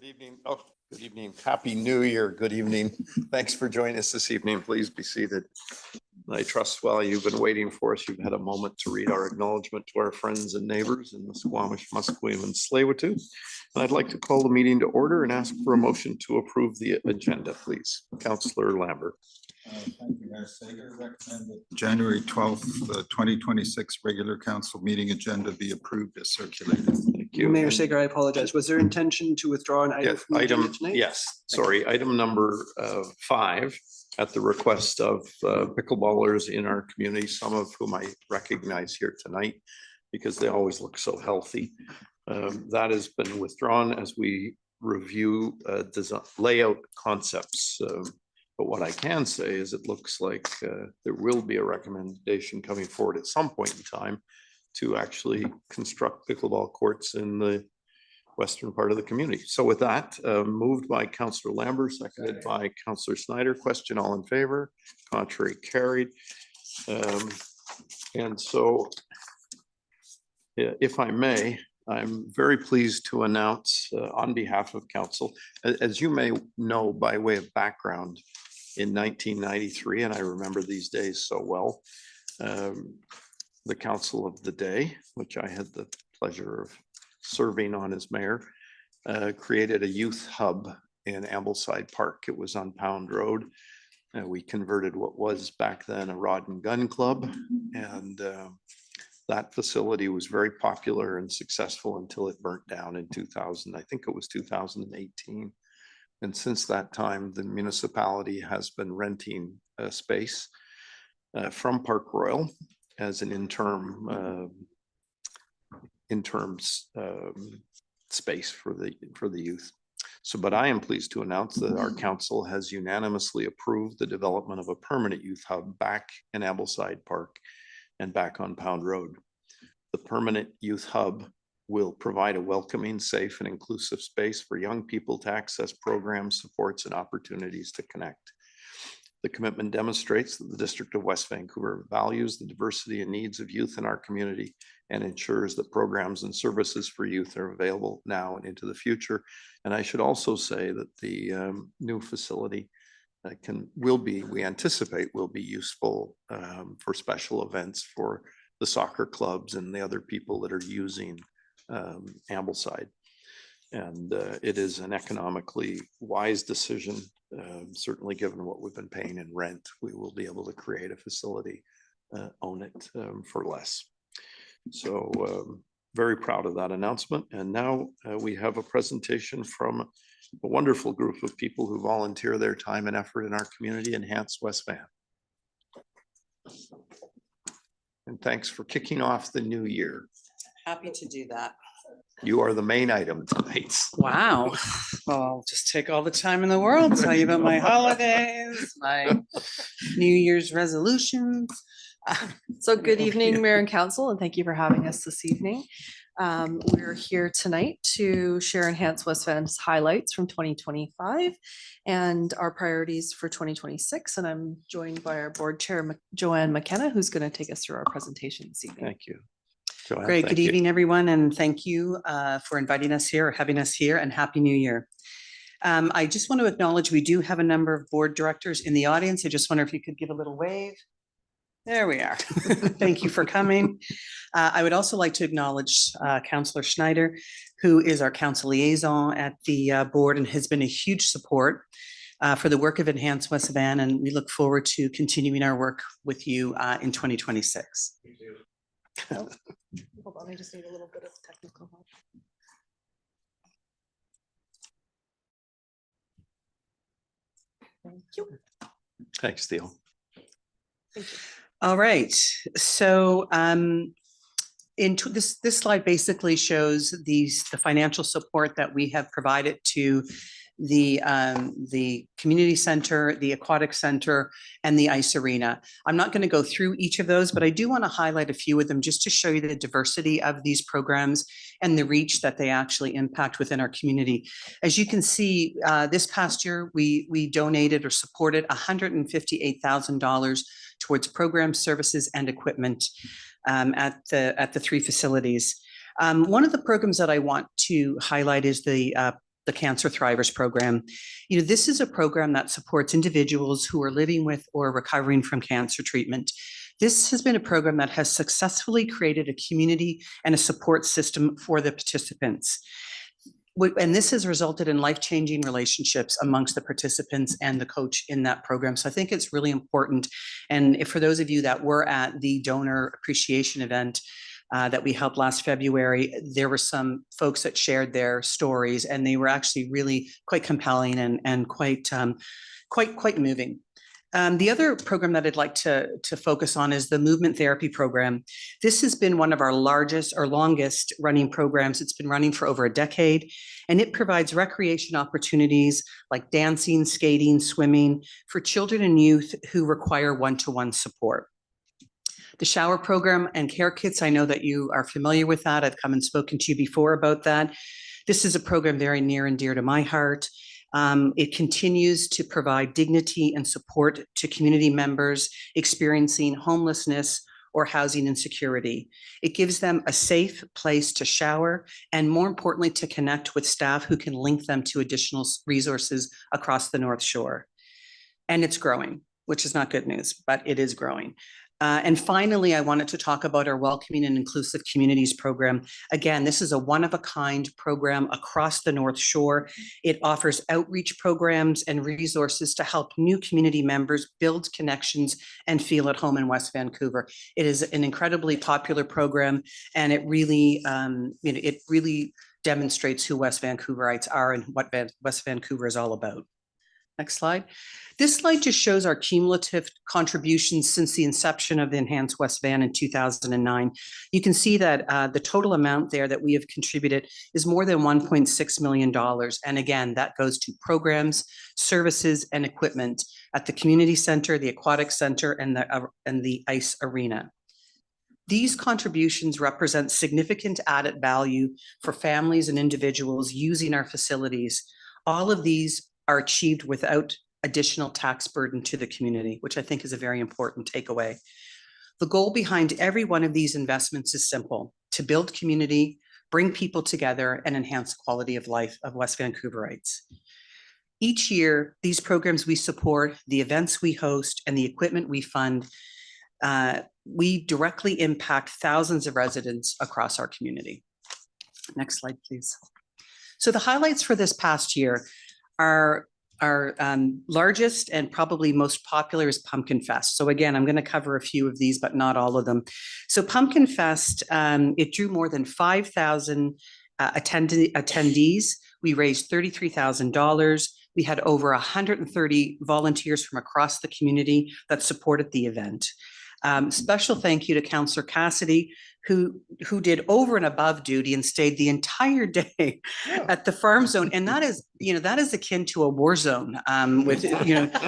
evening. Oh, good evening. Happy New Year. Good evening. Thanks for joining us this evening. Please be seated. I trust while you've been waiting for us, you've had a moment to read our acknowledgement to our friends and neighbors in the Squamish, Musqueam, and Tsleil-Waututh. And I'd like to call the meeting to order and ask for a motion to approve the agenda, please. Councillor Lambert. Thank you, Mayor Sager. Recommend that January 12th, 2026 regular council meeting agenda be approved as circulated. Thank you. Mayor Sager, I apologize. Was there intention to withdraw an item from the agenda tonight? Yes, sorry, item number 5 at the request of pickleballers in our community, some of whom I recognize here tonight because they always look so healthy. That has been withdrawn as we review design layout concepts. But what I can say is it looks like there will be a recommendation coming forward at some point in time to actually construct pickleball courts in the western part of the community. So with that, moved by Councillor Lambert, seconded by Councillor Snyder. Question, all in favor? Contrary, carried. And so, if I may, I'm very pleased to announce on behalf of council, as you may know by way of background, in 1993, and I remember these days so well, the council of the day, which I had the pleasure of serving on as mayor, created a youth hub in Ambleside Park. It was on Pound Road. We converted what was back then a rod and gun club, and that facility was very popular and successful until it burnt down in 2000. I think it was 2018. And since that time, the municipality has been renting a space from Park Royal as an interim space for the youth. So, but I am pleased to announce that our council has unanimously approved the development of a permanent youth hub back in Ambleside Park and back on Pound Road. The permanent youth hub will provide a welcoming, safe, and inclusive space for young people to access programs, supports, and opportunities to connect. The commitment demonstrates that the District of West Vancouver values the diversity and needs of youth in our community and ensures that programs and services for youth are available now and into the future. And I should also say that the new facility we anticipate will be useful for special events for the soccer clubs and the other people that are using Ambleside. And it is an economically wise decision, certainly given what we've been paying in rent. We will be able to create a facility, own it for less. So very proud of that announcement. And now we have a presentation from a wonderful group of people who volunteer their time and effort in our community, Enhance West Van. And thanks for kicking off the new year. Happy to do that. You are the main item tonight. Wow. Well, I'll just take all the time in the world, tell you about my holidays, my New Year's resolutions. So good evening, Mayor and Council, and thank you for having us this evening. We're here tonight to share Enhance West Van's highlights from 2025 and our priorities for 2026. And I'm joined by our board chair, Joanne McKenna, who's going to take us through our presentation this evening. Thank you. Joanne, Great. Good evening, everyone. And thank you for inviting us here or having us here, and Happy New Year. I just want to acknowledge we do have a number of board directors in the audience. I just wonder if you could give a little wave. There we are. Thank you for coming. I would also like to acknowledge Councillor Schneider, who is our council liaison at the board and has been a huge support for the work of Enhance West Van. And we look forward to continuing our work with you in 2026. Thank you. Hold on, I just need a little bit of technical help. Thank you. Thanks, Theo. Thank you. All right. So this slide basically shows the financial support that we have provided to the community center, the aquatic center, and the ice arena. I'm not going to go through each of those, but I do want to highlight a few of them just to show you the diversity of these programs and the reach that they actually impact within our community. As you can see, this past year, we donated or supported $158,000 towards programs, services, and equipment at the 3 facilities. One of the programs that I want to highlight is the the Cancer Thrivers program. You know, this is a program that supports individuals who are living with or recovering from cancer treatment. This has been a program that has successfully created a community and a support system for the participants. And this has resulted in life-changing relationships amongst the participants and the coach in that program. So I think it's really important. And if for those of you that were at the donor appreciation event that we held last February, there were some folks that shared their stories, and they were actually really quite compelling and quite moving. The other program that I'd like to focus on is the movement therapy program. This has been one of our largest or longest running programs. It's been running for over a decade, and it provides recreation opportunities like dancing, skating, swimming for children and youth who require one-to-one support. The shower program and care kits, I know that you are familiar with that. I've come and spoken to you before about that. This is a program very near and dear to my heart. It continues to provide dignity and support to community members experiencing homelessness or housing insecurity. It gives them a safe place to shower and, more importantly, to connect with staff who can link them to additional resources across the North Shore. And it's growing, which is not good news, but it is growing. And finally, I wanted to talk about our Welcoming and Inclusive Communities program. Again, this is a one-of-a-kind program across the North Shore. It offers outreach programs and resources to help new community members build connections and feel at home in West Vancouver. It is an incredibly popular program, and it really, it really demonstrates who West Vancouverites are and what West Vancouver is all about. Next slide. This slide just shows our cumulative contributions since the inception of the Enhance West Van in 2009. You can see that the total amount there that we have contributed is more than $1.6 million. And again, that goes to programs, services, and equipment at the community center, the aquatic center, and the ice arena. These contributions represent significant added value for families and individuals using our facilities. All of these are achieved without additional tax burden to the community, which I think is a very important takeaway. The goal behind every one of these investments is simple: to build community, bring people together, and enhance the quality of life of West Vancouverites. Each year, these programs we support, the events we host, and the equipment we fund, we directly impact thousands of residents across our community. Next slide, please. So the highlights for this past year are our largest and probably most popular is Pumpkin Fest. So again, I'm going to cover a few of these, but not all of them. So Pumpkin Fest, it drew more than 5,000 attendees. We raised $33,000. We had over 130 volunteers from across the community that supported the event. Special thank you to Councillor Cassidy, who did over and above duty and stayed the entire day at the farm zone. And that is, that is akin to a war zone, with,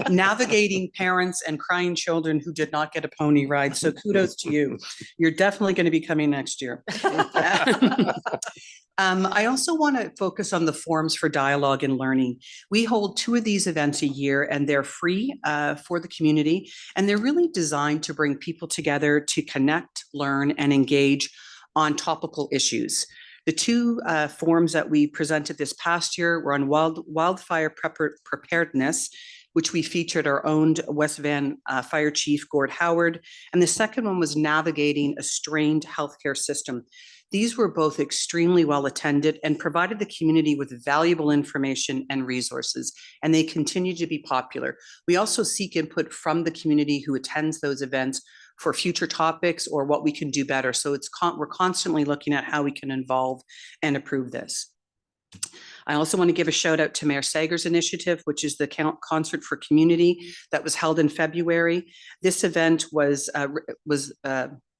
navigating parents and crying children who did not get a pony ride. So kudos to you. You're definitely going to be coming next year. I also want to focus on the forums for dialogue and learning. We hold 2 of these events a year, and they're free for the community, and they're really designed to bring people together to connect, learn, and engage on topical issues. The 2 forums that we presented this past year were on wildfire preparedness, which we featured our own West Van Fire Chief, Gord Howard, and the second one was navigating a strained healthcare system. These were both extremely well attended and provided the community with valuable information and resources, and they continue to be popular. We also seek input from the community who attends those events for future topics or what we can do better. So we're constantly looking at how we can involve and improve this. I also want to give a shout out to Mayor Sager's initiative, which is the Concert for Community that was held in February. This event was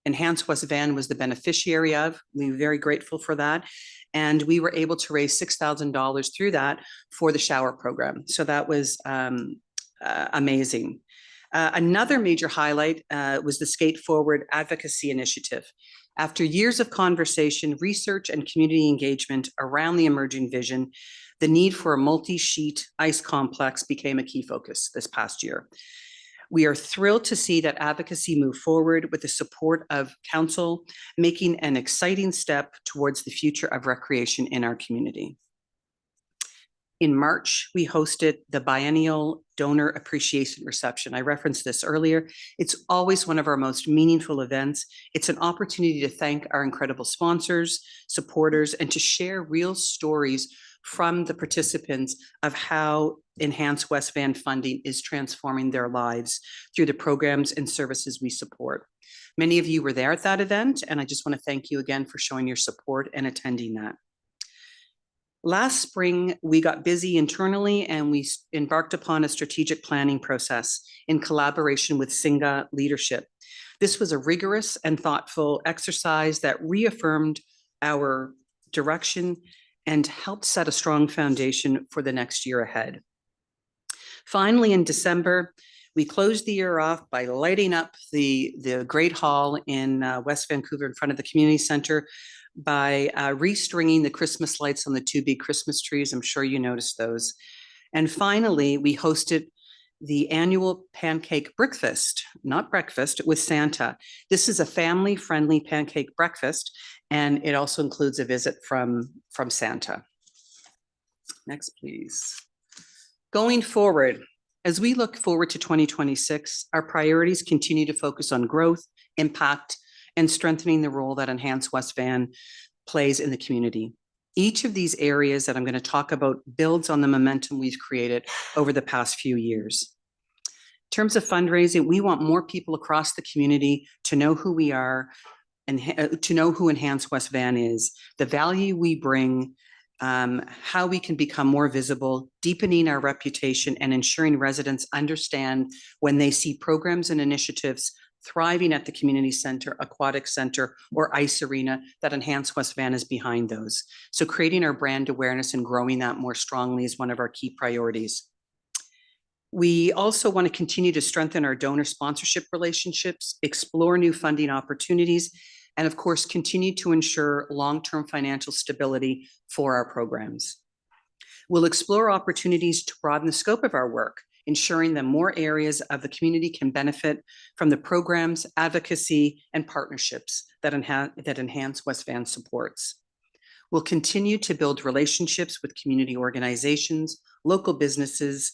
Enhance West Van was the beneficiary of. We were very grateful for that. And we were able to raise $6,000 through that for the shower program. So that was amazing. Another major highlight was the Skate Forward Advocacy Initiative. After years of conversation, research, and community engagement around the emerging vision, the need for a multi-sheet ice complex became a key focus this past year. We are thrilled to see that advocacy move forward with the support of Council, making an exciting step towards the future of recreation in our community. In March, we hosted the biennial donor appreciation reception. I referenced this earlier. It's always one of our most meaningful events. It's an opportunity to thank our incredible sponsors, supporters, and to share real stories from the participants of how Enhanced West Van funding is transforming their lives through the programs and services we support. Many of you were there at that event, and I just want to thank you again for showing your support and attending that. Last spring, we got busy internally and we embarked upon a strategic planning process in collaboration with Singa leadership. This was a rigorous and thoughtful exercise that reaffirmed our direction and helped set a strong foundation for the next year ahead. Finally, in December, we closed the year off by lighting up the Great Hall in West Vancouver in front of the community center by restringing the Christmas lights on the 2 big Christmas trees. I'm sure you noticed those. And finally, we hosted the annual pancake breakfast, not breakfast, with Santa. This is a family-friendly pancake breakfast, and it also includes a visit from Santa. Next, please. Going forward, as we look forward to 2026, our priorities continue to focus on growth, impact, and strengthening the role that Enhanced West Van plays in the community. Each of these areas that I'm going to talk about builds on the momentum we've created over the past few years. In terms of fundraising, we want more people across the community to know who we are and to know who Enhanced West Van is, the value we bring, how we can become more visible, deepening our reputation, and ensuring residents understand when they see programs and initiatives thriving at the community center, aquatic center, or ice arena, that Enhanced West Van is behind those. So creating our brand awareness and growing that more strongly is one of our key priorities. We also want to continue to strengthen our donor sponsorship relationships, explore new funding opportunities, and of course, continue to ensure long-term financial stability for our programs. We'll explore opportunities to broaden the scope of our work, ensuring that more areas of the community can benefit from the programs, advocacy, and partnerships that Enhanced West Van supports. We'll continue to build relationships with community organizations, local businesses,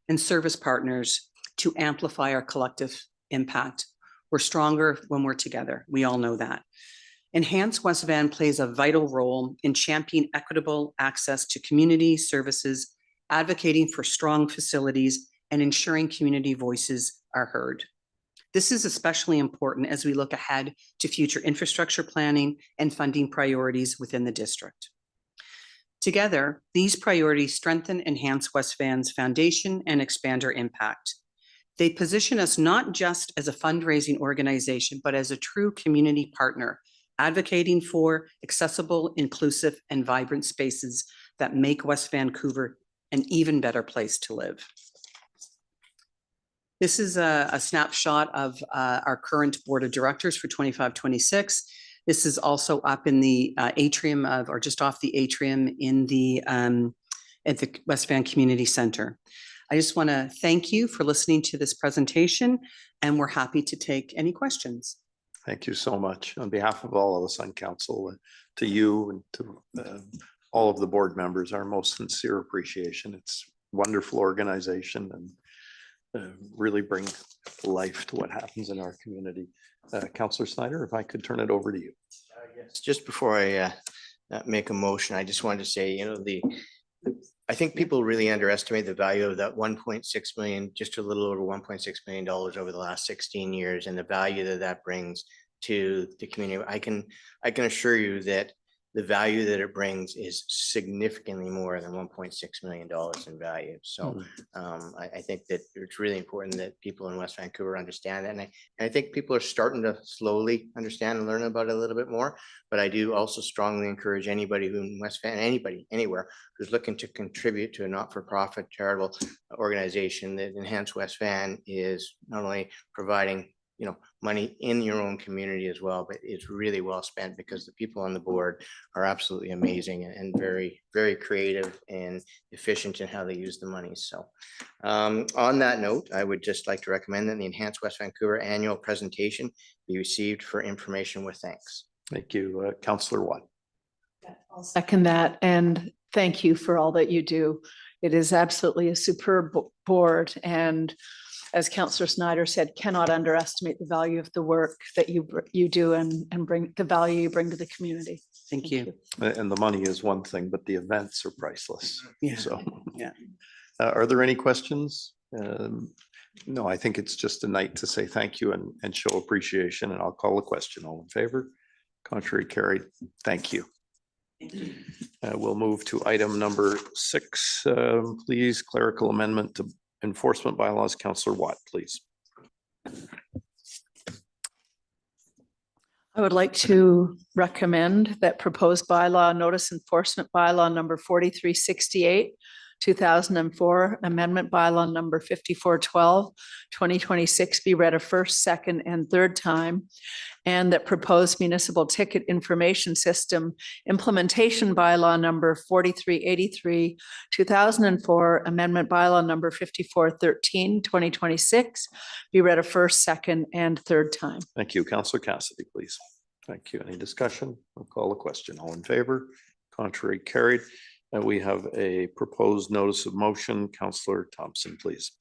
and service partners to amplify our collective impact. We're stronger when we're together. We all know that. Enhanced West Van plays a vital role in championing equitable access to community services, advocating for strong facilities, and ensuring community voices are heard. This is especially important as we look ahead to future infrastructure planning and funding priorities within the district. Together, these priorities strengthen Enhanced West Van's foundation and expand our impact. They position us not just as a fundraising organization, but as a true community partner, advocating for accessible, inclusive, and vibrant spaces that make West Vancouver an even better place to live. This is a snapshot of our current board of directors for 25-26. This is also up in the atrium of, or just off the atrium in the at the West Van Community Center. I just want to thank you for listening to this presentation, and we're happy to take any questions. Thank you so much. On behalf of all of us on council, to you and to all of the board members, our most sincere appreciation. It's a wonderful organization and really bring life to what happens in our community. Councillor Snyder, if I could turn it over to you. Yes, just before I make a motion, I just wanted to say, you know, I think people really underestimate the value of that 1.6 million, just a little over 1.6 million dollars over the last 16 years, and the value that that brings to the community. I can assure you that the value that it brings is significantly more than 1.6 million dollars in value. So I think that it's really important that people in West Vancouver understand that. And I think people are starting to slowly understand and learn about it a little bit more. But I do also strongly encourage anybody who in West Van, anybody, anywhere, who's looking to contribute to a not-for-profit charitable organization, that Enhanced West Van is not only providing, you know, money in your own community as well, but it's really well spent because the people on the board are absolutely amazing and very, very creative and efficient in how they use the money. So on that note, I would just like to recommend that the Enhanced West Vancouver annual presentation be received for information with thanks. Thank you. Councillor Watt. I'll second that, and thank you for all that you do. It is absolutely a superb board, and as Councillor Snyder said, cannot underestimate the value of the work that you do and bring the value you bring to the community. Thank you. And the money is one thing, but the events are priceless. Yeah, So. yeah. Are there any questions? No, I think it's just a night to say thank you and show appreciation, and I'll call a question. All in favor? Contrary, carried. Thank you. We'll move to item number 6. Please, clerical amendment to enforcement bylaws. Councillor Watt, please. I would like to recommend that proposed bylaw notice enforcement bylaw number 4368, 2004, amendment bylaw number 5412, 2026 be read a first, second, and third time, and that proposed municipal ticket information system implementation bylaw number 4383, 2004, amendment bylaw number 5413, 2026 be read a first, second, and third time. Thank you. Councillor Cassidy, please. Thank you. Any discussion? I'll call a question. All in favor? Contrary, carried. And we have a proposed notice of motion. Councillor Thompson, please.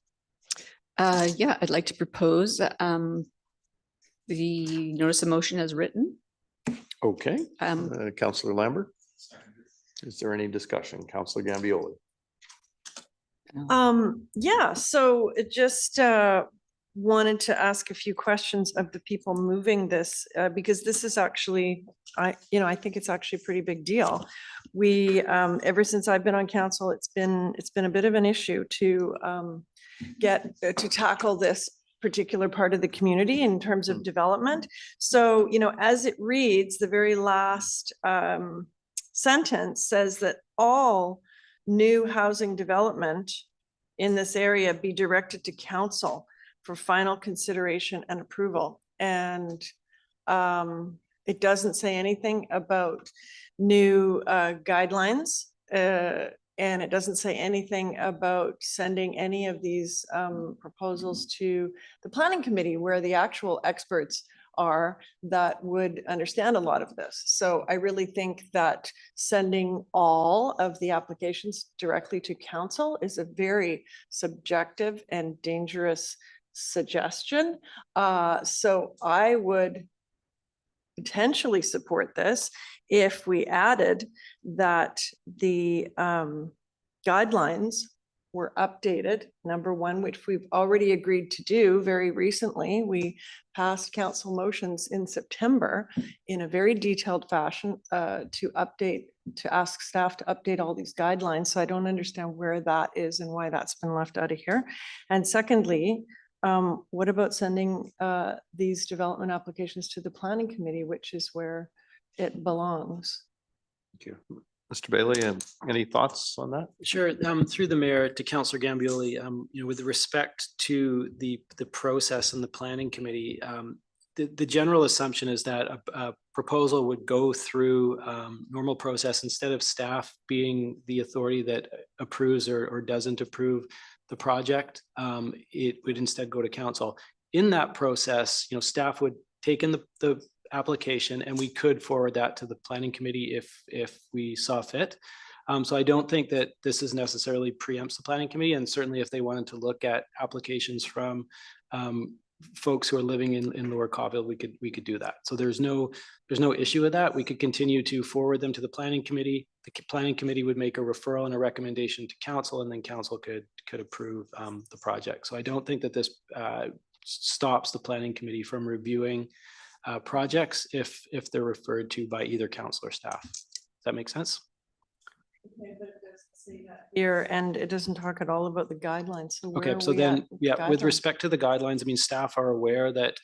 Yeah, I'd like to propose the notice of motion as written. Okay. Councillor Lambert? Is there any discussion? Councillor Gambioli? Yeah, so it just wanted to ask a few questions of the people moving this, because this is actually, I think it's actually a pretty big deal. We, ever since I've been on council, it's been a bit of an issue to to tackle this particular part of the community in terms of development. So, as it reads, the very last sentence says that all new housing development in this area be directed to council for final consideration and approval. And it doesn't say anything about new guidelines, and it doesn't say anything about sending any of these proposals to the planning committee, where the actual experts are that would understand a lot of this. So I really think that sending all of the applications directly to council is a very subjective and dangerous suggestion. So I would potentially support this if we added that the guidelines were updated. Number one, which we've already agreed to do very recently. We passed council motions in September in a very detailed fashion to ask staff to update all these guidelines. So I don't understand where that is and why that's been left out of here. And secondly, what about sending these development applications to the planning committee, which is where it belongs? Thank you. Mr. Bailey, any thoughts on that? Sure. Through the mayor to Councillor Gambioli, with respect to the process and the planning committee, the general assumption is that a proposal would go through normal process instead of staff being the authority that approves or doesn't approve the project. It would instead go to council. In that process, staff would take in the application, and we could forward that to the planning committee if we saw fit. So I don't think that this is necessarily preempts the planning committee, and certainly if they wanted to look at applications from folks who are living in Lower Cawville, we could do that. So there's no issue with that. We could continue to forward them to the planning committee. The planning committee would make a referral and a recommendation to council, and then council could approve the project. So I don't think that this stops the planning committee from reviewing projects if they're referred to by either council or staff. Does that make sense? Okay, but it doesn't say that here, and it doesn't talk at all about the guidelines. So Okay, so then, yeah, with respect to the guidelines, I mean, staff are aware that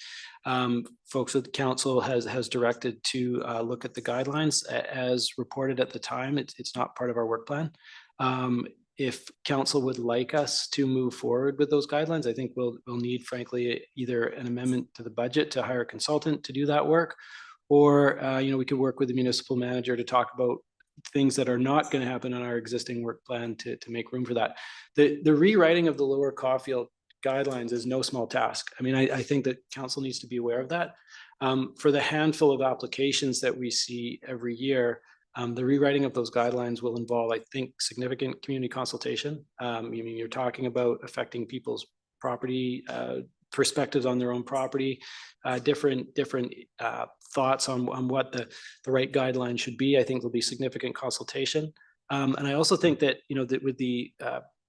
folks at the council has directed to look at the guidelines as reported at the time. It's not part of our work plan. If council would like us to move forward with those guidelines, I think we'll need, frankly, either an amendment to the budget to hire a consultant to do that work, or we could work with the municipal manager to talk about things that are not going to happen on our existing work plan to make room for that. The rewriting of the Lower Cawville guidelines is no small task. I mean, I think that council needs to be aware of that. For the handful of applications that we see every year, The rewriting of those guidelines will involve, I think, significant community consultation. You mean, you're talking about affecting people's property, perspectives on their own property, different thoughts on what the right guideline should be. I think there'll be significant consultation. And I also think that, you know, that with the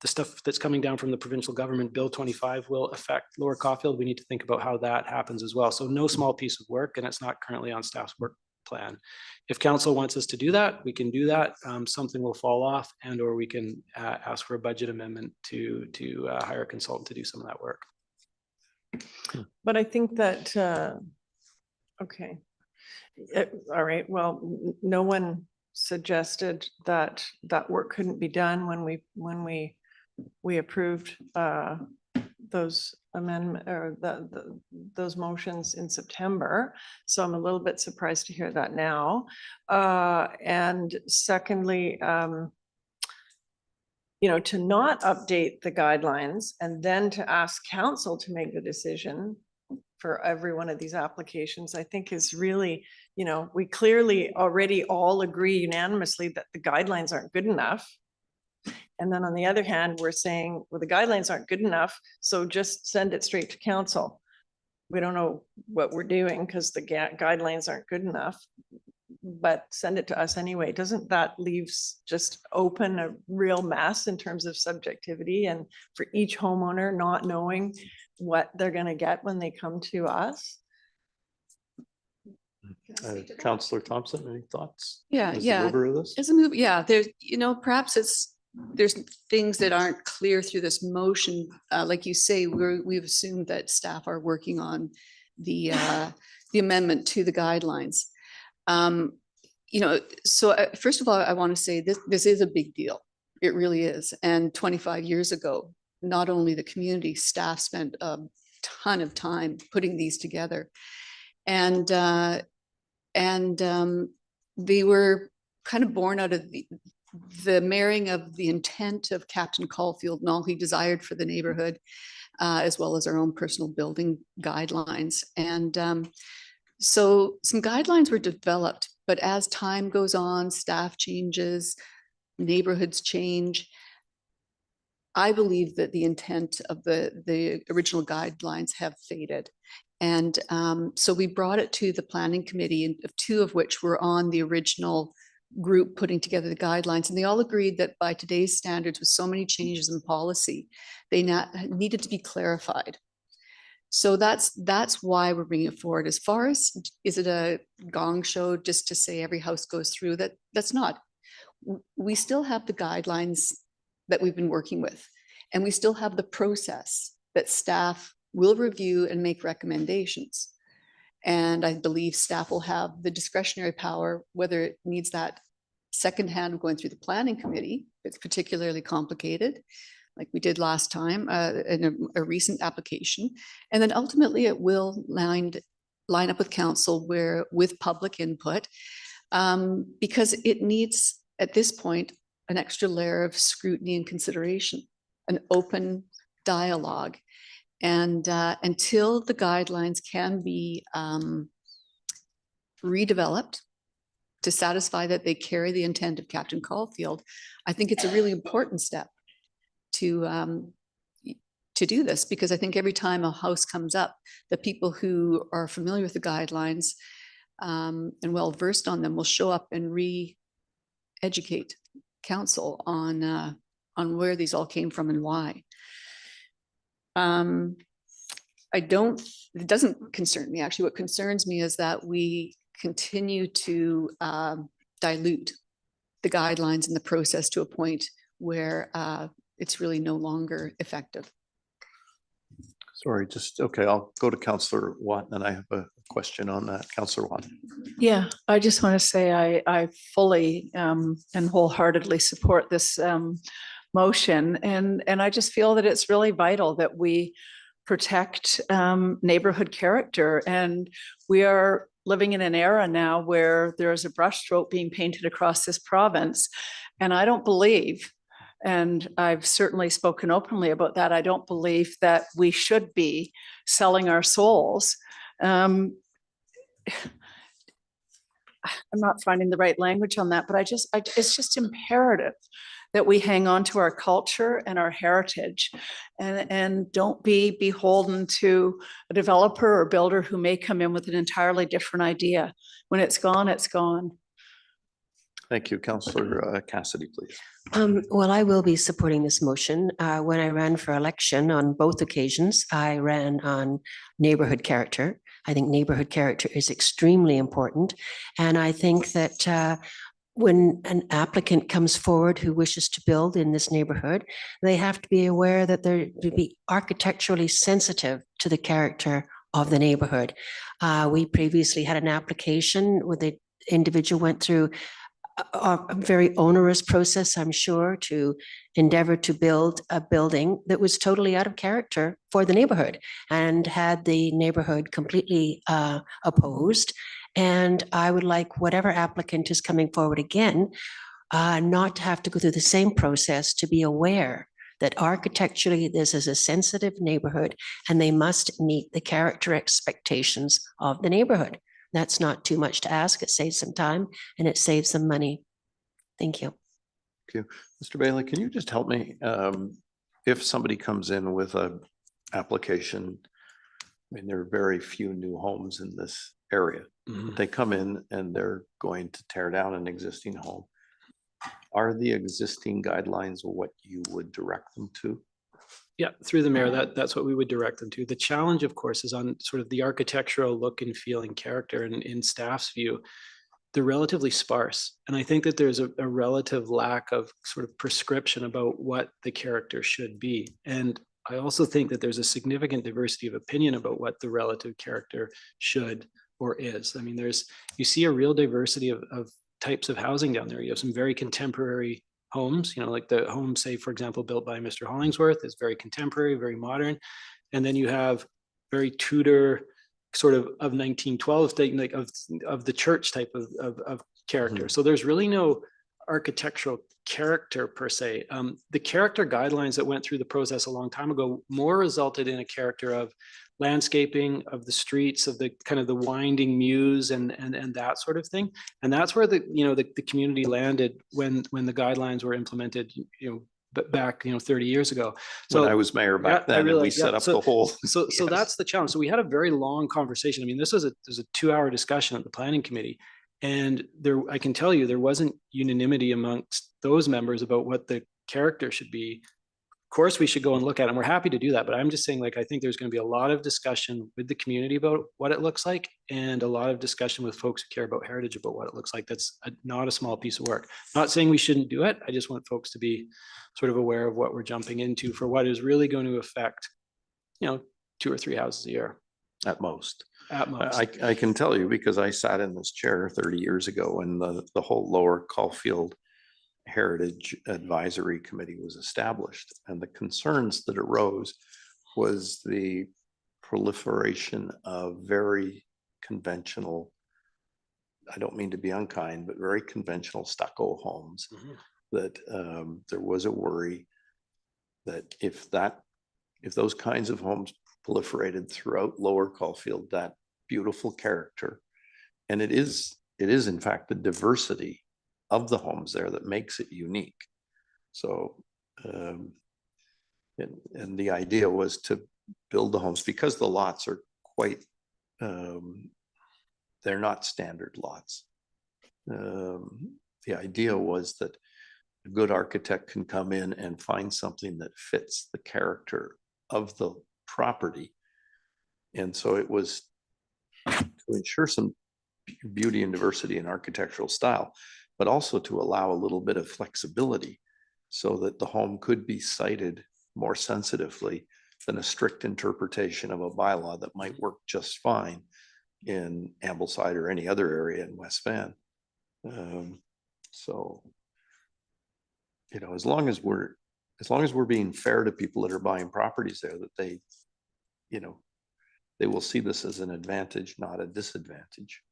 stuff that's coming down from the provincial government, Bill 25 will affect Lower Caulfield. We need to think about how that happens as well. So no small piece of work, and it's not currently on staff's work plan. If council wants us to do that, we can do that. Something will fall off, and or we can ask for a budget amendment to hire a consultant to do some of that work. But I think that, okay. All right, well, no one suggested that that work couldn't be done when we approved those amendment or those motions in September. So I'm a little bit surprised to hear that now. And secondly, you know, to not update the guidelines and then to ask council to make the decision for every one of these applications, I think is really, you know, we clearly already all agree unanimously that the guidelines aren't good enough. And then on the other hand, we're saying, well, the guidelines aren't good enough, so just send it straight to council. We don't know what we're doing because the guidelines aren't good enough, but send it to us anyway. Doesn't that leaves just open a real mess in terms of subjectivity and for each homeowner not knowing what they're going to get when they come to us? Councillor Thompson, any thoughts? Yeah, As the yeah. mover of this? As a move, yeah, there's, you know, perhaps there's things that aren't clear through this motion. Like you say, we've assumed that staff are working on the amendment to the guidelines. You know, so first of all, I want to say this is a big deal. It really is. And 25 years ago, not only the community, staff spent a ton of time putting these together. And they were kind of born out of the marrying of the intent of Captain Caulfield and all he desired for the neighborhood, as well as our own personal building guidelines. And so some guidelines were developed, but as time goes on, staff changes, neighborhoods change. I believe that the intent of the original guidelines have faded. And so we brought it to the planning committee, and two of which were on the original group putting together the guidelines. And they all agreed that by today's standards, with so many changes in policy, they needed to be clarified. So that's why we're bringing it forward. As far as, is it a gong show just to say every house goes through? That's not. We still have the guidelines that we've been working with, and we still have the process that staff will review and make recommendations. And I believe staff will have the discretionary power, whether it needs that second hand of going through the planning committee. It's particularly complicated, like we did last time in a recent application. And then ultimately it will line up with council with public input, because it needs, at this point, an extra layer of scrutiny and consideration, an open dialogue. And until the guidelines can be redeveloped to satisfy that they carry the intent of Captain Caulfield, I think it's a really important step to do this, because I think every time a house comes up, the people who are familiar with the guidelines and well versed on them will show up and re-educate council on where these all came from and why. It doesn't concern me. Actually, what concerns me is that we continue to dilute the guidelines and the process to a point where it's really no longer effective. Sorry, okay, I'll go to Councillor Watt, and I have a question on that. Councillor Watt. Yeah, I just want to say I fully and wholeheartedly support this motion. And I just feel that it's really vital that we protect neighborhood character. And we are living in an era now where there's a brushstroke being painted across this province. And I don't believe, and I've certainly spoken openly about that, I don't believe that we should be selling our souls. I'm not finding the right language on that, but it's just imperative that we hang on to our culture and our heritage and don't be beholden to a developer or builder who may come in with an entirely different idea. When it's gone, it's gone. Thank you. Councillor Cassidy, please. Well, I will be supporting this motion. When I ran for election on both occasions, I ran on neighborhood character. I think neighborhood character is extremely important. And I think that when an applicant comes forward who wishes to build in this neighborhood, they have to be aware that they're to be architecturally sensitive to the character of the neighborhood. We previously had an application where the individual went through a very onerous process, I'm sure, to endeavor to build a building that was totally out of character for the neighborhood and had the neighborhood completely opposed. And I would like whatever applicant is coming forward again, not to have to go through the same process, to be aware that architecturally this is a sensitive neighborhood and they must meet the character expectations of the neighborhood. That's not too much to ask. It saves some time and it saves some money. Thank you. Thank you. Mr. Bailey, can you just help me? If somebody comes in with a application, I mean, there are very few new homes in this area. They come in and they're going to tear down an existing home. Are the existing guidelines what you would direct them to? Yeah, through the mayor, that's what we would direct them to. The challenge, of course, is on sort of the architectural look and feel and character. And in staff's view, they're relatively sparse. And I think that there's a relative lack of sort of prescription about what the character should be. And I also think that there's a significant diversity of opinion about what the relative character should or is. I mean, you see a real diversity of types of housing down there. You have some very contemporary homes, like the home, say, for example, built by Mr. Hollingsworth is very contemporary, very modern. And then you have very Tudor sort of 1912, like of the church type of character. So there's really no architectural character per se. The character guidelines that went through the process a long time ago more resulted in a character of landscaping, of the streets, of the kind of the winding mews and that sort of thing. And that's where the community landed when the guidelines were implemented, back 30 years ago. So when I was mayor back then, and we set up the whole. So that's the challenge. So we had a very long conversation. I mean, this was a 2-hour discussion at the planning committee. And I can tell you, there wasn't unanimity amongst those members about what the character should be. Of course, we should go and look at it, and we're happy to do that. But I'm just saying, I think there's going to be a lot of discussion with the community about what it looks like, and a lot of discussion with folks who care about heritage about what it looks like. That's not a small piece of work. Not saying we shouldn't do it. I just want folks to be sort of aware of what we're jumping into for what is really going to affect, 2 or 3 houses a year. At most. At most. I can tell you because I sat in this chair 30 years ago when the whole Lower Caulfield Heritage Advisory Committee was established, and the concerns that arose was the proliferation of very conventional, I don't mean to be unkind, but very conventional stucco homes. That there was a worry that if those kinds of homes proliferated throughout Lower Caulfield, that beautiful character, and it is in fact the diversity of the homes there that makes it unique. So, and the idea was to build the homes because the lots are quite, they're not standard lots. The idea was that a good architect can come in and find something that fits the character of the property. And so it was to ensure some beauty and diversity in architectural style, but also to allow a little bit of flexibility so that the home could be sited more sensitively than a strict interpretation of a bylaw that might work just fine in Ambleside or any other area in West Van. So, as long as we're being fair to people that are buying properties there, that they will see this as an advantage, not a disadvantage.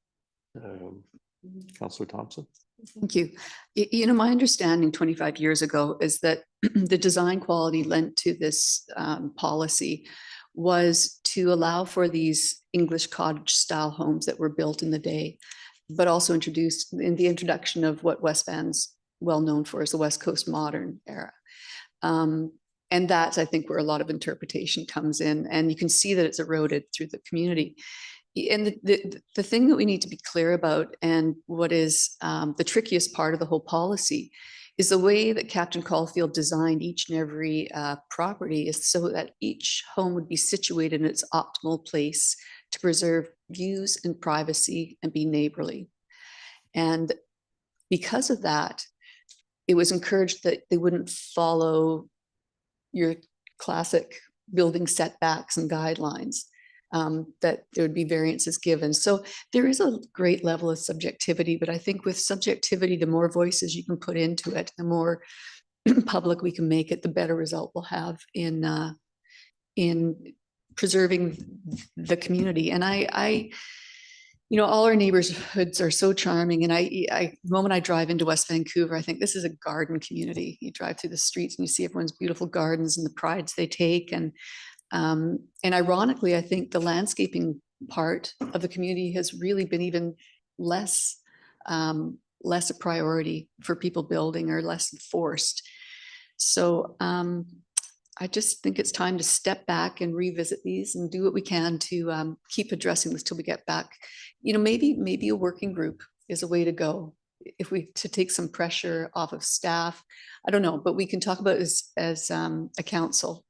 Councillor Thompson. Thank you. My understanding 25 years ago is that the design quality lent to this policy was to allow for these English cottage style homes that were built in the day. but also introduced in the introduction of what West Van's well known for as the West Coast modern era. And that's, I think, where a lot of interpretation comes in, and you can see that it's eroded through the community. And the thing that we need to be clear about, and what is the trickiest part of the whole policy, is the way that Captain Caulfield designed each and every property is so that each home would be situated in its optimal place to preserve views and privacy and be neighborly. And because of that, it was encouraged that they wouldn't follow your classic building setbacks and guidelines, that there would be variances given. So there is a great level of subjectivity, but I think with subjectivity, the more voices you can put into it, the more public we can make it, the better result we'll have in preserving the community. And I you know, all our neighborhoods are so charming. And the moment I drive into West Vancouver, I think this is a garden community. You drive through the streets and you see everyone's beautiful gardens and the prides they take. And ironically, I think the landscaping part of the community has really been even less a priority for people building, or less enforced. So I just think it's time to step back and revisit these and do what we can to keep addressing this till we get back. You know, maybe a working group is a way to go, if we to take some pressure off of staff. I don't know, but we can talk about it as a council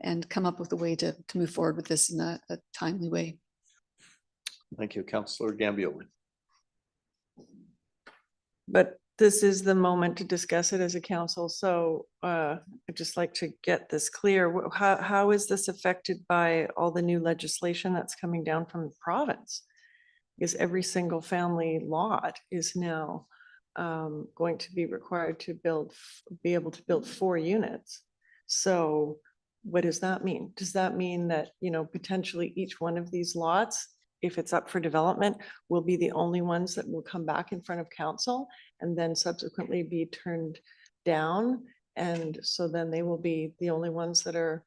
and come up with a way to move forward with this in a timely way. Thank you, Councillor Gambioli. But this is the moment to discuss it as a council. So I'd just like to get this clear. How is this affected by all the new legislation that's coming down from the province? Because every single family lot is now going to be required to be able to build 4 units. So what does that mean? Does that mean that, you know, potentially each one of these lots, if it's up for development, will be the only ones that will come back in front of council and then subsequently be turned down? And so then they will be the only ones that are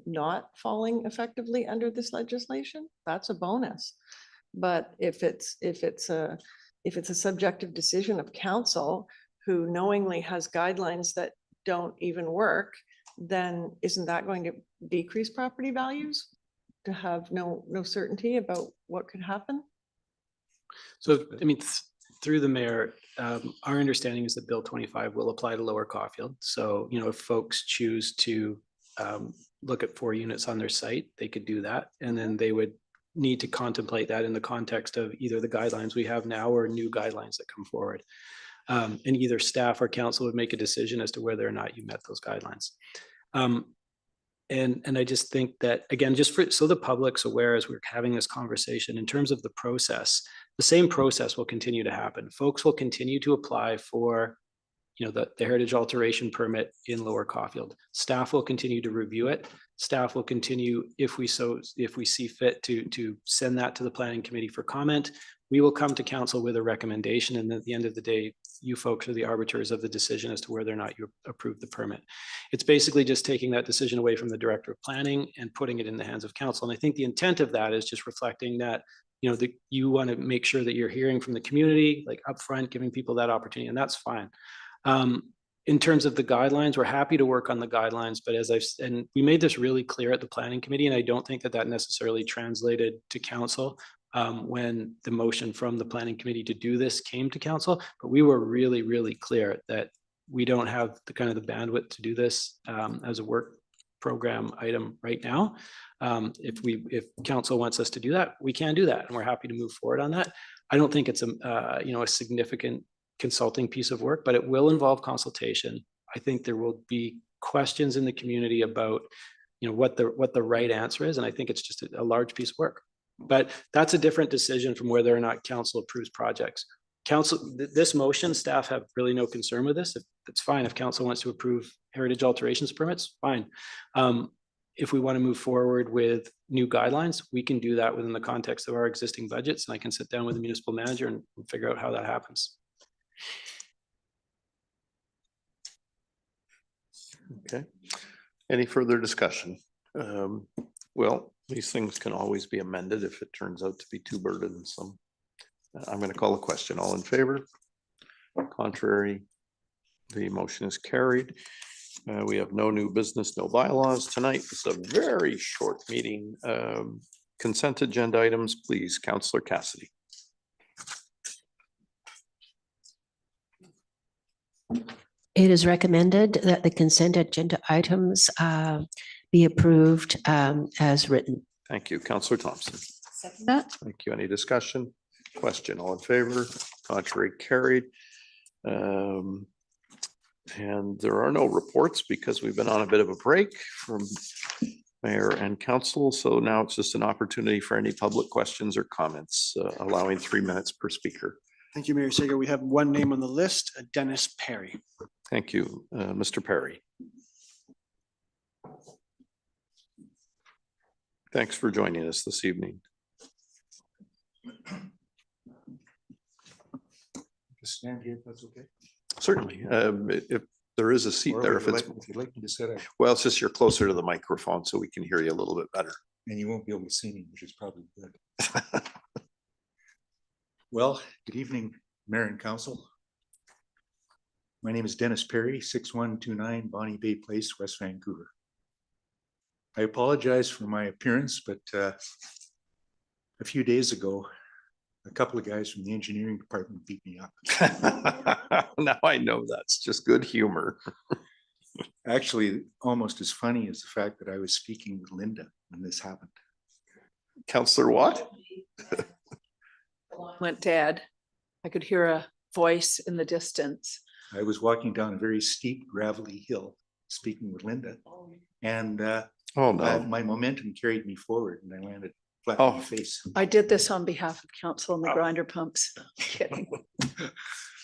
not falling effectively under this legislation? That's a bonus. But if it's a subjective decision of council who knowingly has guidelines that don't even work, then isn't that going to decrease property values to have no certainty about what could happen? So, I mean, through the mayor, our understanding is that Bill 25 will apply to Lower Caulfield. So, you know, if folks choose to look at 4 units on their site, they could do that. And then they would need to contemplate that in the context of either the guidelines we have now or new guidelines that come forward. And either staff or council would make a decision as to whether or not you met those guidelines. And I just think that, again, just so the public's aware as we're having this conversation, in terms of the process, the same process will continue to happen. Folks will continue to apply for, you know, the heritage alteration permit in Lower Caulfield. Staff will continue to review it. Staff will continue, if we see fit, to send that to the planning committee for comment. We will come to council with a recommendation, and at the end of the day, you folks are the arbiters of the decision as to whether or not you approve the permit. It's basically just taking that decision away from the director of planning and putting it in the hands of council. And I think the intent of that is just reflecting that, you know, you want to make sure that you're hearing from the community, like upfront, giving people that opportunity, and that's fine. In terms of the guidelines, we're happy to work on the guidelines, but and we made this really clear at the planning committee, and I don't think that necessarily translated to council when the motion from the planning committee to do this came to council, but we were really, really clear that we don't have the kind of the bandwidth to do this as a work program item right now. If council wants us to do that, we can do that, and we're happy to move forward on that. I don't think it's a significant consulting piece of work, but it will involve consultation. I think there will be questions in the community about, you know, what the right answer is, and I think it's just a large piece of work. But that's a different decision from whether or not council approves projects. Council, this motion, staff have really no concern with this. It's fine if council wants to approve heritage alterations permits, fine. If we want to move forward with new guidelines, we can do that within the context of our existing budgets, and I can sit down with the municipal manager and figure out how that happens. Okay. Any further discussion? Well, these things can always be amended if it turns out to be too burdensome. I'm going to call a question. All in favor? Contrary? The motion is carried. We have no new business, no bylaws tonight. It's a very short meeting. Consent agenda items, please, Councillor Cassidy. It is recommended that the consent agenda items be approved as written. Thank you. Councillor Thompson. Second that. Thank you. Any discussion? Question, all in favor? Contrary, carried. And there are no reports because we've been on a bit of a break from mayor and council. So now it's just an opportunity for any public questions or comments, allowing 3 minutes per speaker. Thank you, Mayor Sager. We have one name on the list, Dennis Perry. Thank you, Mr. Perry. Thanks for joining us this evening. Stand here, if that's okay. Certainly, if there is a seat Or there, would if you it's, like- If you'd like me to sit up, well, it's just you're closer to the microphone so we can hear you a little bit better. and you won't be able to see me, which is probably good. Well, good evening, Mayor and Council. My name is Dennis Perry, 6129 Bonnie Bay Place, West Vancouver. I apologize for my appearance, but a few days ago, a couple of guys from the engineering department beat me up. Now I know that's just good humor. Actually, almost as funny as the fact that I was speaking with Linda when this happened. Councillor Watt? Went dead. I could hear a voice in the distance. I was walking down a very steep gravelly hill, speaking with Linda, and Oh, no. my momentum carried me forward and I landed flat on Oh. my face. I did this on behalf of council and the grinder pumps. Kidding.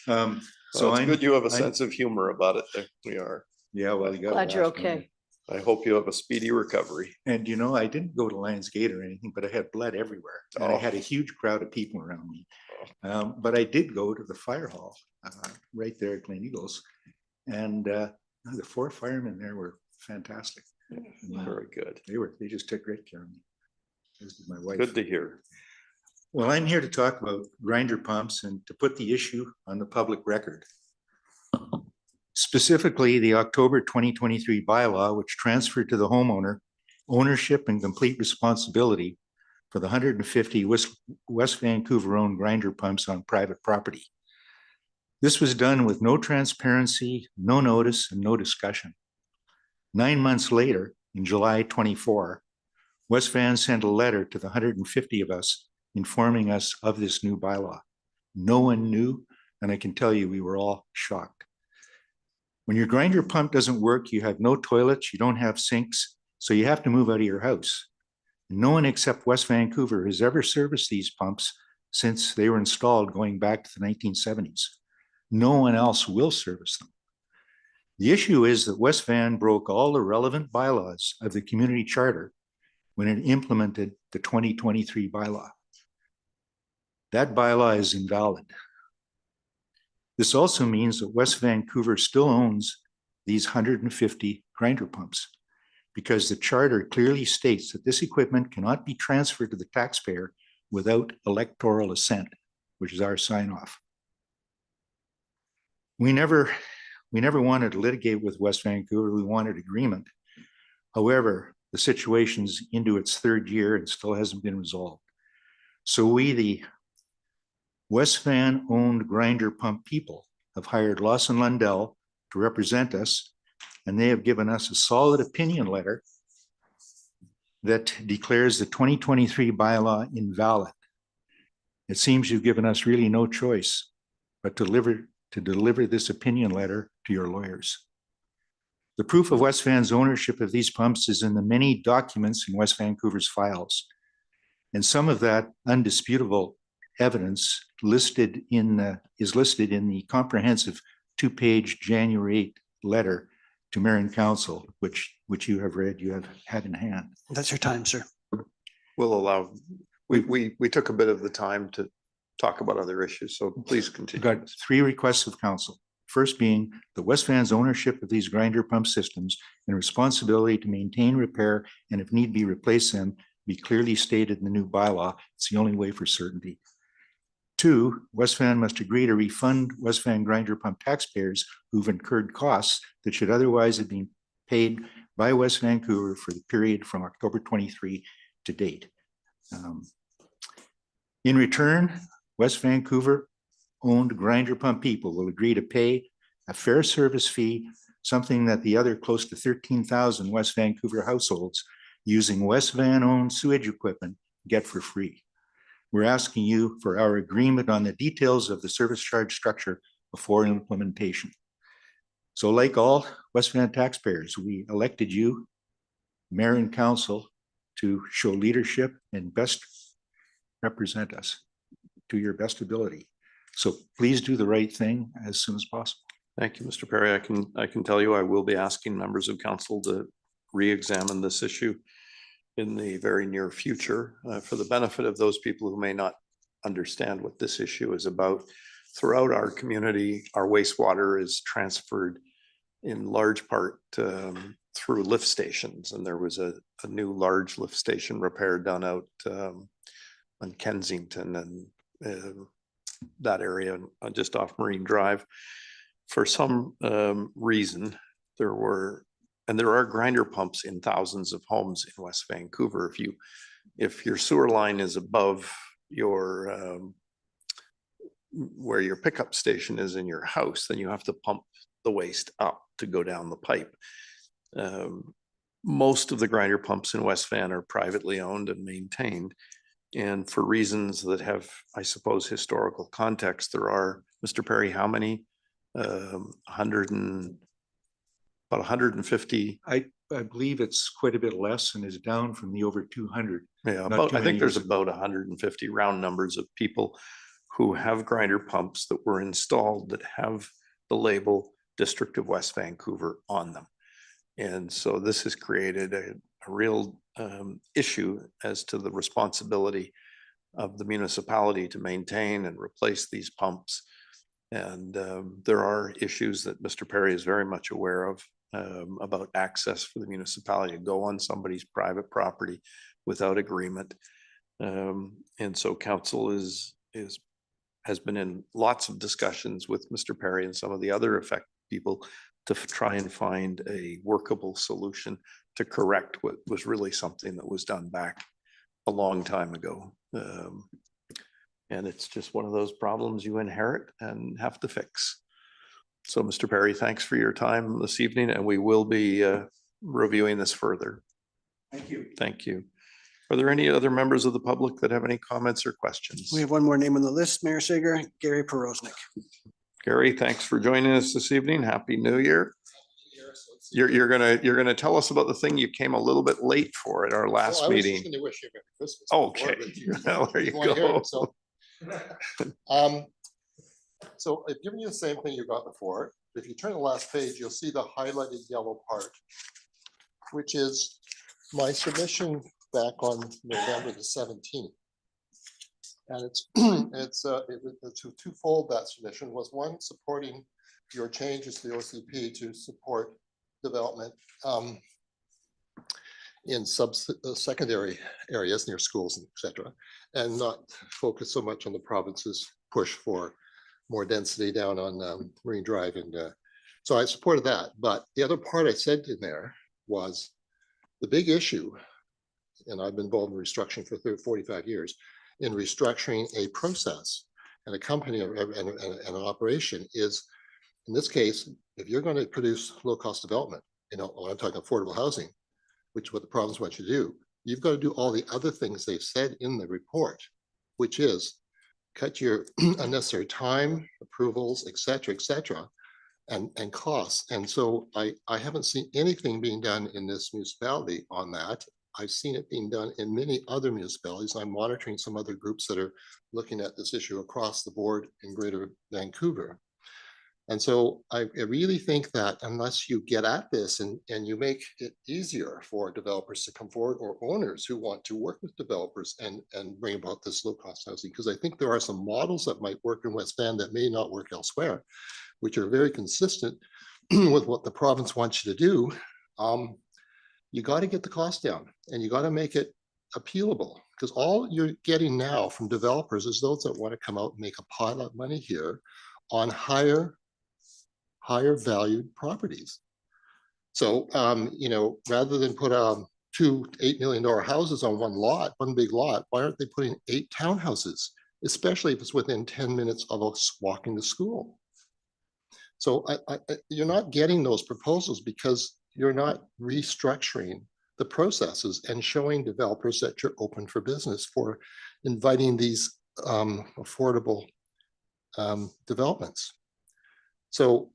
So So it's I'm good you have a I'm- sense of humor about it. There we are. Yeah, well, you got. Glad you're okay. I hope you have a speedy recovery. And you know, I didn't go to Lions Gate or anything, but I had blood everywhere. And I Oh. had a huge crowd of people around me. But I did go to the fire hall right there at Glen Eagles. And the 4 firemen there were fantastic. Very good. They just took great care of me. As did my wife. Good to hear. Well, I'm here to talk about grinder pumps and to put the issue on the public record. Specifically, the October 2023 bylaw, which transferred to the homeowner ownership and complete responsibility for the 150 West Vancouver owned grinder pumps on private property. This was done with no transparency, no notice, and no discussion. 9 months later, in July 24, West Van sent a letter to the 150 of us informing us of this new bylaw. No one knew, and I can tell you, we were all shocked. When your grinder pump doesn't work, you have no toilets, you don't have sinks, so you have to move out of your house. No one except West Vancouver has ever serviced these pumps since they were installed going back to the 1970s. No one else will service them. The issue is that West Van broke all the relevant bylaws of the community charter when it implemented the 2023 bylaw. That bylaw is invalid. This also means that West Vancouver still owns these 150 grinder pumps because the charter clearly states that this equipment cannot be transferred to the taxpayer without electoral assent, which is our sign off. We never wanted to litigate with West Vancouver. We wanted agreement. However, the situation's into its 3rd year and still hasn't been resolved. So we, the West Van owned grinder pump people, have hired Lawson Lundell to represent us, and they have given us a solid opinion letter that declares the 2023 bylaw invalid. It seems you've given us really no choice but to deliver this opinion letter to your lawyers. The proof of West Van's ownership of these pumps is in the many documents in West Vancouver's files. And some of that undisputable evidence is listed in the comprehensive 2-page January 8 letter to Mayor and Council, which you have read, you have had in hand. That's your time, sir. We'll allow, we took a bit of the time to talk about other issues, so please We've continue. got 3 requests of council. First being the West Van's ownership of these grinder pump systems and responsibility to maintain, repair, and if need be, replace them be clearly stated in the new bylaw. It's the only way for certainty. 2, West Van must agree to refund West Van grinder pump taxpayers who've incurred costs that should otherwise have been paid by West Vancouver for the period from October 23 to date. In return, West Vancouver owned grinder pump people will agree to pay a fair service fee, something that the other close to 13,000 West Vancouver households using West Van owned sewage equipment get for free. We're asking you for our agreement on the details of the service charge structure before implementation. So like all West Van taxpayers, we elected you, mayor and council, to show leadership and best represent us to your best ability. So please do the right thing as soon as possible. Thank you, Mr. Perry. I can tell you, I will be asking members of council to re-examine this issue in the very near future for the benefit of those people who may not understand what this issue is about. Throughout our community, our wastewater is transferred in large part through lift stations. And there was a new large lift station repair done out on Kensington and that area just off Marine Drive. For some reason, there are grinder pumps in thousands of homes in West Vancouver. If your sewer line is above your where your pickup station is in your house, then you have to pump the waste up to go down the pipe. Most of the grinder pumps in West Van are privately owned and maintained. And for reasons that have, I suppose, historical context, there are, Mr. Perry, how many? About 150. I believe it's quite a bit less and is down from the over 200. Yeah, Not too I many think there's years ago. about 150 round numbers of people who have grinder pumps that were installed that have the label District of West Vancouver on them. And so this has created a real issue as to the responsibility of the municipality to maintain and replace these pumps. And there are issues that Mr. Perry is very much aware of about access for the municipality to go on somebody's private property without agreement. And so council has been in lots of discussions with Mr. Perry and some of the other affected people to try and find a workable solution to correct what was really something that was done back a long time ago. And it's just one of those problems you inherit and have to fix. So Mr. Perry, thanks for your time this evening, and we will be reviewing this further. Thank you. Thank you. Are there any other members of the public that have any comments or questions? We have one more name on the list, Mayor Sager, Gary Porosnik. Gary, thanks for joining us this evening. Happy New Year. You're gonna tell us about the thing you came a little bit late for at our last meeting. Okay, well, there you go. So I've given you the same thing you got before. If you turn to the last page, you'll see the highlighted yellow part, which is my submission back on November the 17th. And it's twofold. That submission was one, supporting your changes to the OCP to support development in secondary areas near schools, etc., and not focus so much on the province's push for more density down on Marine Drive. And so I supported that. But the other part I said in there was the big issue, and I've been involved in restructuring for 45 years, in restructuring a process and a company and an operation is, in this case, if you're going to produce low-cost development, when I'm talking affordable housing, which is what the province wants you to do, you've got to do all the other things they've said in the report, which is cut your unnecessary time, approvals, et cetera, and costs. And so I haven't seen anything being done in this municipality on that. I've seen it being done in many other municipalities. I'm monitoring some other groups that are looking at this issue across the board in Greater Vancouver. And so I really think that unless you get at this and you make it easier for developers to come forward, or owners who want to work with developers and bring about this low cost housing, because I think there are some models that might work in West Van that may not work elsewhere, which are very consistent with what the province wants you to do. You got to get the cost down and you got to make it appealable. because all you're getting now from developers is those that want to come out and make a pile of money here on higher valued properties. So, you know, rather than put two $8 million houses on one big lot, why aren't they putting 8 townhouses, especially if it's within 10 minutes of us walking to school? So you're not getting those proposals because you're not restructuring the processes and showing developers that you're open for business for inviting these affordable developments. So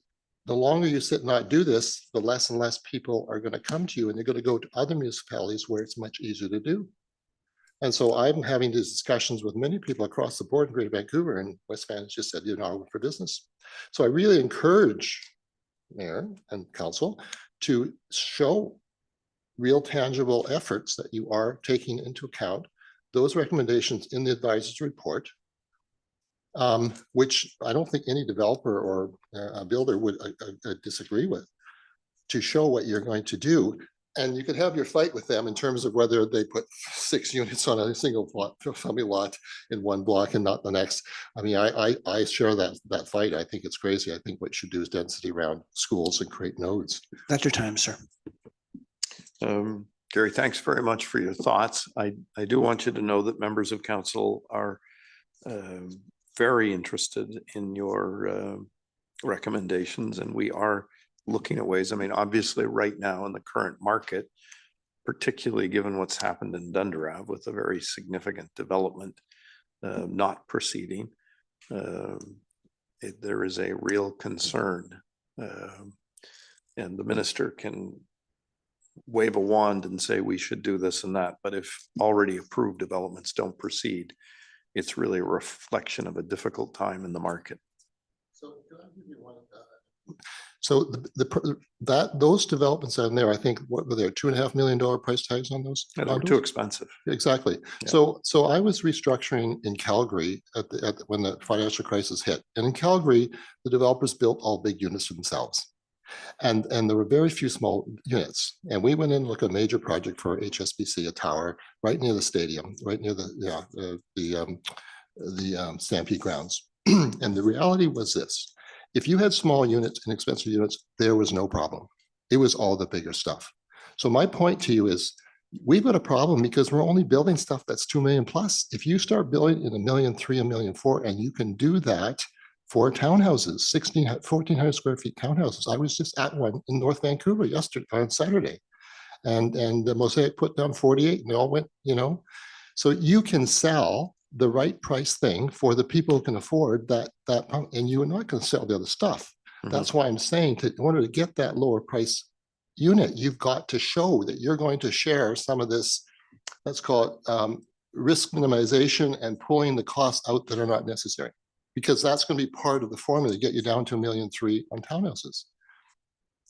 the longer you sit and not do this, the less and less people are going to come to you, and they're going to go to other municipalities where it's much easier to do. And so I'm having these discussions with many people across the board in Greater Vancouver, and West Van just said, you're not open for business. So I really encourage Mayor and Council to show real tangible efforts that you are taking into account those recommendations in the advisor's report, which I don't think any developer or a builder would disagree with, to show what you're going to do. And you could have your fight with them in terms of whether they put 6 units on a single family lot in one block and not the next. I mean, I share that fight. I think it's crazy. I think what you should do is density around schools and create nodes. That's your time, sir. Gary, thanks very much for your thoughts. I do want you to know that members of council are very interested in your recommendations, and we are looking at ways. I mean, obviously right now in the current market, particularly given what's happened in Dunderav with a very significant development not proceeding, there is a real concern. And the minister can wave a wand and say we should do this and that, but if already approved developments don't proceed, it's really a reflection of a difficult time in the market. So can I give you one? So those developments down there, I think, what were there, $2.5 million price tags on those? They're too expensive. Exactly. Yeah. So I was restructuring in Calgary when the financial crisis hit, and in Calgary, the developers built all big units for themselves, and there were very few small units. And we went in and looked at a major project for HSBC, a tower right near the stadium, right near the Stampede grounds. And the reality was this. If you had small units, inexpensive units, there was no problem. It was all the bigger stuff. So my point to you is we've got a problem because we're only building stuff that's 2 million plus. If you start building in 1.3 million, 1.4 million, and you can do that for townhouses, 1,400 square feet townhouses. I was just at one in North Vancouver on Saturday, and the Mosaic put down 48 and they all went, you know, so you can sell the right price thing for the people who can afford that, and you are not going to sell the other stuff. Mm-hmm. That's why I'm saying in order to get that lower price unit, you've got to show that you're going to share some of this, let's call it risk minimization and pulling the costs out that are not necessary, because that's going to be part of the formula to get you down to 1.3 million on townhouses.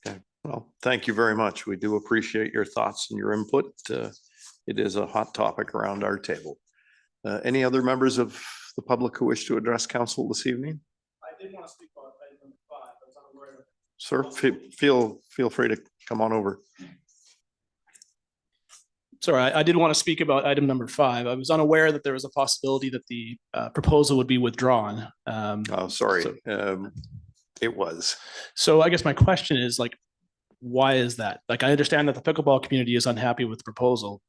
Okay, well, thank you very much. We do appreciate your thoughts and your input. It is a hot topic around our table. Any other members of the public who wish to address council this evening? I did want to speak about item number 5. I was unaware of. Sir, feel free to come on over. Sorry, I did want to speak about item number 5. I was unaware that there was a possibility that the proposal would be withdrawn. Oh, sorry. It was. So I guess my question is, like, why is that? Like, I understand that the pickleball community is unhappy with the proposal.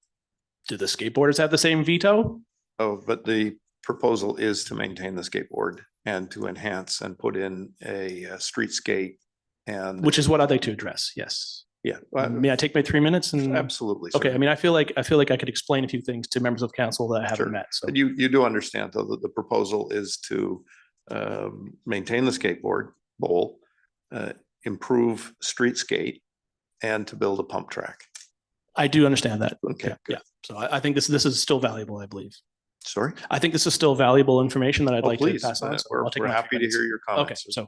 Do the skateboarders have the same veto? Oh, but the proposal is to maintain the skateboard and to enhance and put in a streetscape, and which is what I'd like to address. Yes. Yeah. May I take my 3 minutes? And absolutely. Okay. Sir. I mean, I feel like I could explain a few things to members of council that I haven't met. So you do understand though that the proposal is to maintain the skateboard bowl, improve streetscape, and to build a pump track. I do understand that. Okay. Yeah. So I think this is still valuable, I believe. Sorry? I think this is still valuable information that I'd like please. to pass on. So we're happy to hear your comments. Okay,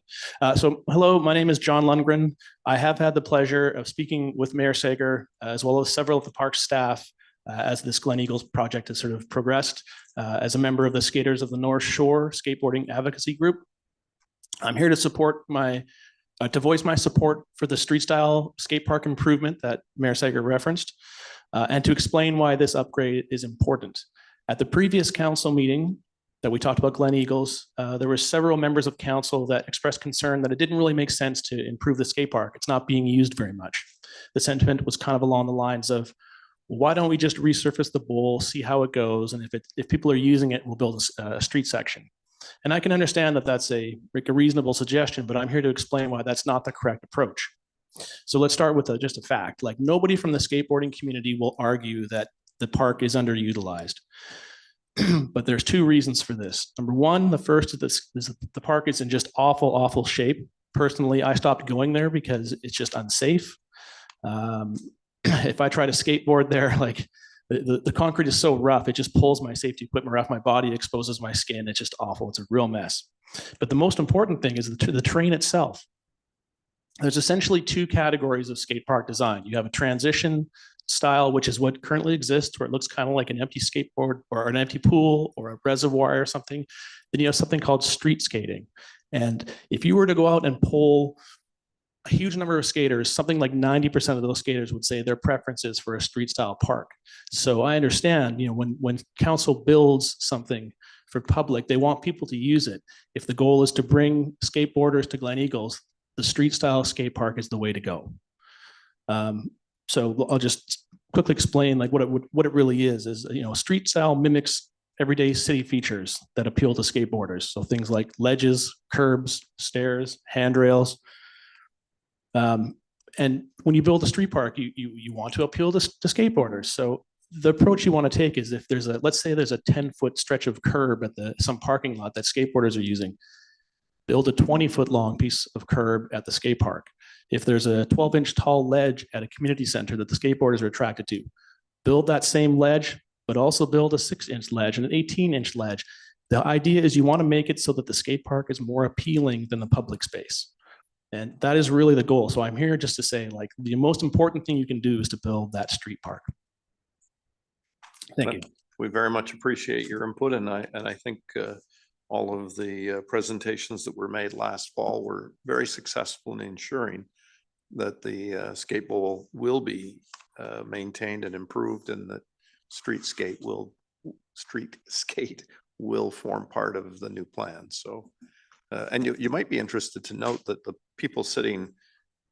so hello, my name is John Lundgren. I have had the pleasure of speaking with Mayor Sager, as well as several of the park staff as this Glen Eagles project has sort of progressed. As a member of the Skaters of the North Shore Skateboarding Advocacy Group, I'm here to to voice my support for the street style skate park improvement that Mayor Sager referenced, and to explain why this upgrade is important. At the previous council meeting that we talked about Glen Eagles, there were several members of council that expressed concern that it didn't really make sense to improve the skate park. It's not being used very much. The sentiment was kind of along the lines of, why don't we just resurface the bowl, see how it goes, and if people are using it, we'll build a street section. And I can understand that that's a reasonable suggestion, but I'm here to explain why that's not the correct approach. So let's start with just a fact. Like, nobody from the skateboarding community will argue that the park is underutilized. But there's two reasons for this. Number one, the first is the park is in just awful shape. Personally, I stopped going there because it's just unsafe. If I try to skateboard there, like the concrete is so rough, it just pulls my safety equipment off my body, exposes my skin. It's just awful. It's a real mess. But the most important thing is the terrain itself. There's essentially two categories of skate park design. You have a transition style, which is what currently exists, where it looks kind of like an empty skateboard or an empty pool or a reservoir or something. Then you have something called street skating. And if you were to go out and poll a huge number of skaters, something like 90% of those skaters would say their preference is for a street style park. So I understand, when council builds something for public, they want people to use it. If the goal is to bring skateboarders to Glen Eagles, the street style skate park is the way to go. So I'll just quickly explain like what it really is, street style mimics everyday city features that appeal to skateboarders. So things like ledges, curbs, stairs, handrails. And when you build a street park, you want to appeal to skateboarders. So the approach you want to take is, if let's say there's a 10-foot stretch of curb at some parking lot that skateboarders are using, build a 20-foot long piece of curb at the skate park. If there's a 12-inch tall ledge at a community center that the skateboarders are attracted to, build that same ledge, but also build a 6-inch ledge and an 18-inch ledge. The idea is you want to make it so that the skate park is more appealing than the public space. And that is really the goal. So I'm here just to say, like, the most important thing you can do is to build that street park. Thank you. We very much appreciate your input, and I think all of the presentations that were made last fall were very successful in ensuring that the skate bowl will be maintained and improved, and that street skate will form part of the new plan. So, and you might be interested to note that the people sitting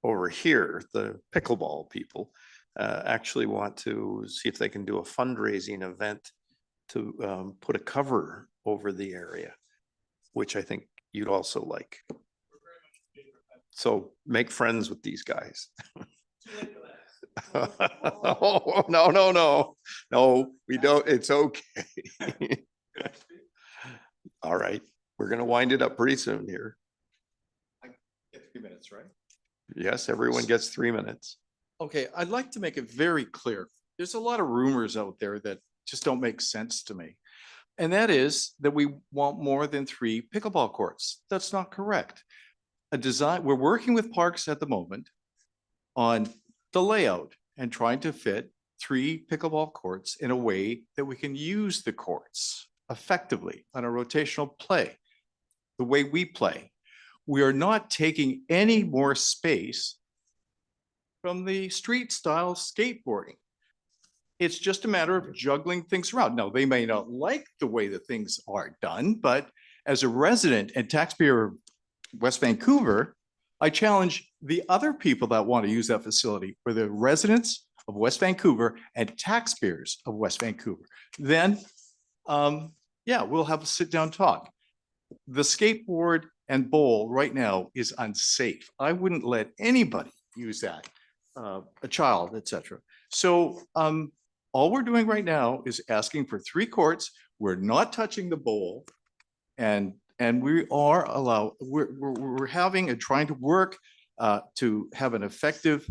over here, the pickleball people, actually want to see if they can do a fundraising event to put a cover over the area, which I think you'd also like. So make friends with these guys. Oh, no, we don't. It's okay. All right, we're going to wind it up pretty soon here. I get 3 minutes, right? Yes, everyone gets 3 minutes. Okay, I'd like to make it very clear. There's a lot of rumors out there that just don't make sense to me. And that is that we want more than 3 pickleball courts. That's not correct. We're working with parks at the moment on the layout and trying to fit 3 pickleball courts in a way that we can use the courts effectively on a rotational play, the way we play. We are not taking any more space from the street style skateboarding. It's just a matter of juggling things around. Now, they may not like the way that things are done, but as a resident and taxpayer of West Vancouver, I challenge the other people that want to use that facility, for the residents of West Vancouver and taxpayers of West Vancouver. Then, yeah, we'll have a sit down talk. The skateboard and bowl right now is unsafe. I wouldn't let anybody use that, a child, etc. So all we're doing right now is asking for 3 courts. We're not touching the bowl, and we are we're having and trying to work to have an effective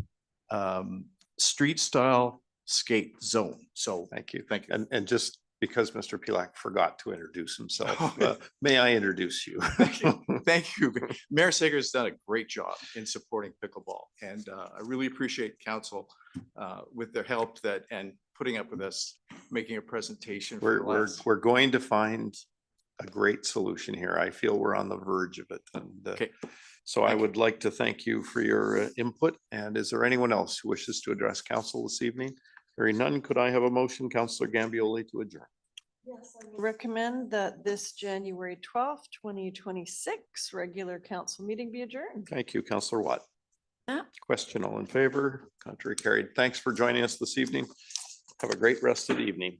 street style skate zone. So thank you. And just because Mr. Pilak forgot to introduce himself, may I introduce you? Thank you. Mayor Sager has done a great job in supporting pickleball, and I really appreciate council with their help and putting up with us, making a presentation. We're going to find a great solution here. I feel we're on the verge of it. And okay. So I would like to thank you for your input. And is there anyone else who wishes to address council this evening? Hearing none, could I have a motion, Councillor Gambioli, to adjourn? Recommend that this January 12th, 2026 regular council meeting be adjourned. Thank you, Counselor Watt. Yeah. Question all in favor, contrary carried. Thanks for joining us this evening. Have a great rest of the evening.